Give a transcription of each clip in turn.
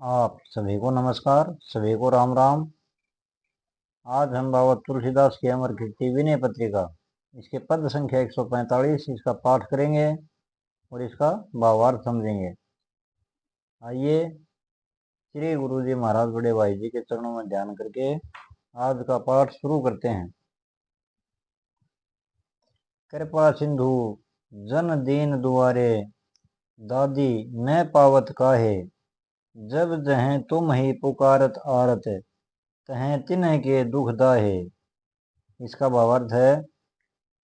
आप सभी को नमस्कार, सभी को राम राम। आज हम बाबा तुलसीदास की अमर कीर्ति विनय पत्रिका इसके पद संख्या 145 इसका पाठ करेंगे और इसका भावार्थ समझेंगे। आइए श्री गुरु जी महाराज बड़े भाई जी के चरणों में ध्यान करके आज का पाठ शुरू करते हैं। कृपा सिंधु जन दीन दुआरे, दादी न पावत काहे। जब जहें तुम ही पुकारत आरत, तहें तिन्ह के दुख दाहे। इसका भावार्थ है,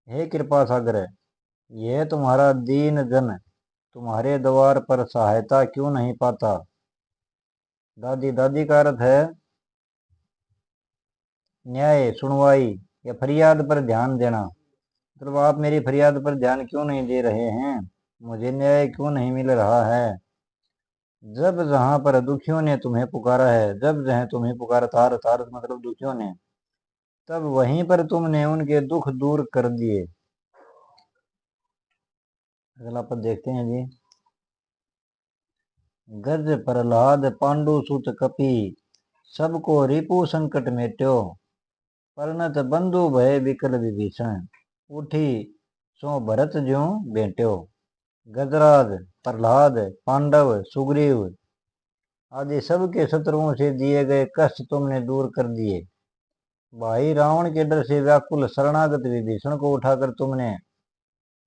हे कृपा सागर, यह तुम्हारा दीन जन तुम्हारे द्वार पर सहायता क्यों नहीं पाता। दादी दादी का अर्थ है न्याय, सुनवाई या फरियाद पर ध्यान देना। मतलब आप मेरी फरियाद पर ध्यान क्यों नहीं दे रहे हैं, मुझे न्याय क्यों नहीं मिल रहा है। जब जहां पर दुखियों ने तुम्हें पुकारा है, जब जहां तुम्हें पुकारा, तारत मतलब दुखियों ने, तब वहीं पर तुमने उनके दुख दूर कर दिए। अगला पद देखते हैं जी। गज प्रहलाद पांडु सुत कपि, सबको रिपु संकट मेट्यो। परनत बंधु भय विकल विभीषण, उठी सो भरत ज्यों बेट्यो। गजराज, प्रहलाद, पांडव, सुग्रीव आदि सबके शत्रुओं से दिए गए कष्ट तुमने दूर कर दिए। भाई रावण के डर से व्याकुल शरणागत विभीषण को उठाकर तुमने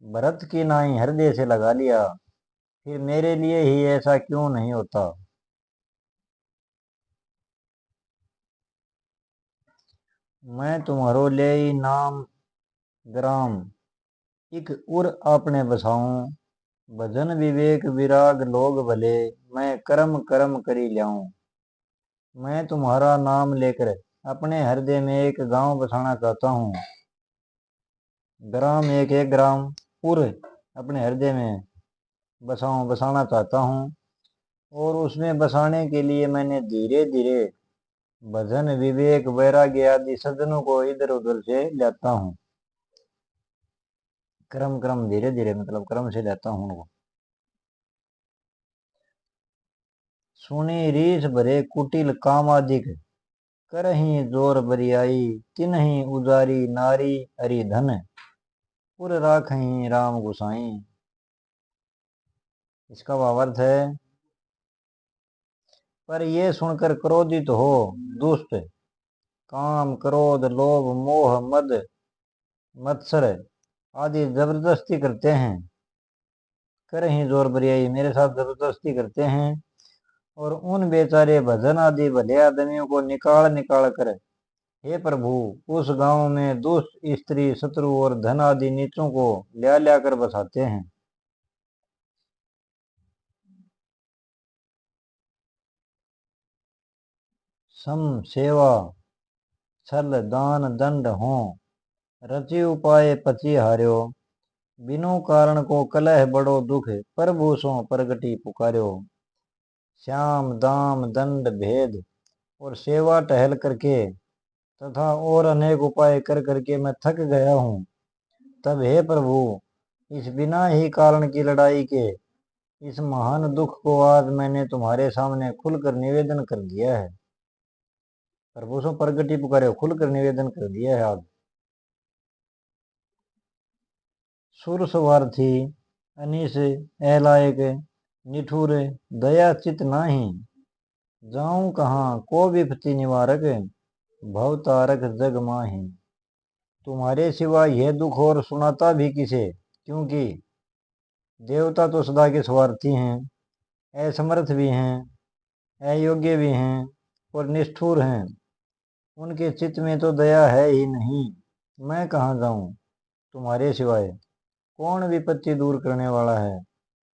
भरत की नाई हृदय से लगा लिया। फिर मेरे लिए ही ऐसा क्यों नहीं होता। मैं तुम्हारो ले नाम ग्राम, इक उर आपने बसाऊं। भजन विवेक विराग लोग भले, मैं कर्म कर्म करी ल्याऊं। मैं तुम्हारा नाम लेकर अपने हृदय में एक गांव बसाना चाहता हूँ। ग्राम एक ग्राम, उर अपने हृदय में बसाना चाहता हूँ। और उसमें बसाने के लिए मैंने धीरे धीरे भजन विवेक वैराग्य आदि सज्जनों को इधर उधर से लाता हूँ। क्रम क्रम धीरे धीरे मतलब क्रम से लाता हूँ उनको। सुनी रीस भरे कुटिल कामादिक, करही जोर बरियाई। तिन्ही उजारी नारी हरि धन, पुर राखही राम गुसाई। इसका भावार्थ है, पर ये सुनकर क्रोधित हो दुष्ट काम क्रोध लोभ मोह मद मत्सर आदि जबरदस्ती करते हैं। करही जोर बरियाई मेरे साथ जबरदस्ती करते हैं। और उन बेचारे भजन आदि भले आदमियों को निकाल निकाल कर, हे प्रभु, उस गांव में दुष्ट स्त्री शत्रु और धन आदि नीचों को ल्या कर बसाते हैं। सम सेवा छल दान दंड हो, रचि उपाय पची हार्यो। बिनु कारण को कलह बड़ो दुख, प्रभु सो प्रगति पुकार्यो। श्याम दाम दंड भेद और सेवा टहल करके तथा और अनेक उपाय कर करके मैं थक गया हूँ। तब हे प्रभु, इस बिना ही कारण की लड़ाई के इस महान दुख को आज मैंने तुम्हारे सामने खुलकर निवेदन कर दिया है। प्रभु सो प्रगति पुकारे, खुलकर निवेदन कर दिया है आज। सुर स्वार्थी अनिस एलायक, निठुर दया चित नाही। जाऊं कहाँ को विपत्ति निवारक, भव तारक जग माही। तुम्हारे सिवा यह दुख और सुनाता भी किसे, क्योंकि देवता तो सदा के स्वार्थी हैं, असमर्थ भी हैं, अयोग्य भी हैं और निष्ठुर हैं। उनके चित्त में तो दया है ही नहीं। मैं कहाँ जाऊं तुम्हारे सिवाय। कौन विपत्ति दूर करने वाला है,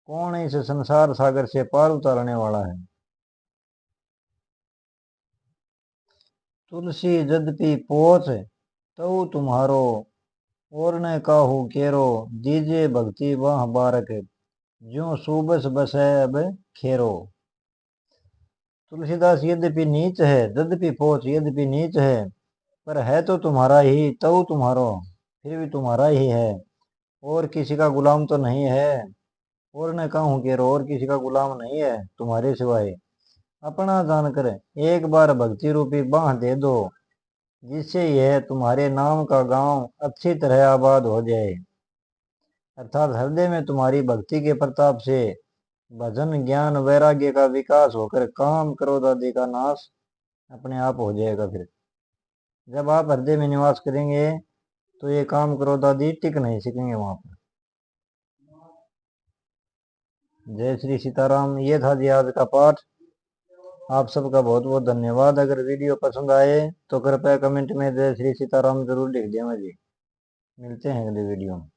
कौन इस संसार सागर से पार उतारने वाला है। तुलसी यद्यपि पोच तो तुम्हारो, और न काहू केरो। दीजे भक्ति वह बारक, ज्यों सुबस बसै अब खेरो। तुलसीदास यद्यपि नीच है, यद्यपि पोच यद्यपि नीच है, पर है तो तुम्हारा ही, तो तुम्हारो फिर भी तुम्हारा ही है, और किसी का गुलाम तो नहीं है। और न कहूँ केरो, और किसी का गुलाम नहीं है तुम्हारे सिवाय। अपना जानकर एक बार भक्ति रूपी बांह दे दो, जिससे यह तुम्हारे नाम का गांव अच्छी तरह आबाद हो जाए। अर्थात हृदय में तुम्हारी भक्ति के प्रताप से भजन ज्ञान वैराग्य का विकास होकर काम क्रोध आदि का नाश अपने आप हो जाएगा। फिर जब आप हृदय में निवास करेंगे तो ये काम क्रोध आदि टिक नहीं सकेंगे वहां पर। जय श्री सीताराम। ये था जी आज का पाठ। आप सबका बहुत बहुत धन्यवाद। अगर वीडियो पसंद आए तो कृपया कमेंट में जय श्री सीताराम जरूर लिख देना जी। मिलते हैं अगले वीडियो में।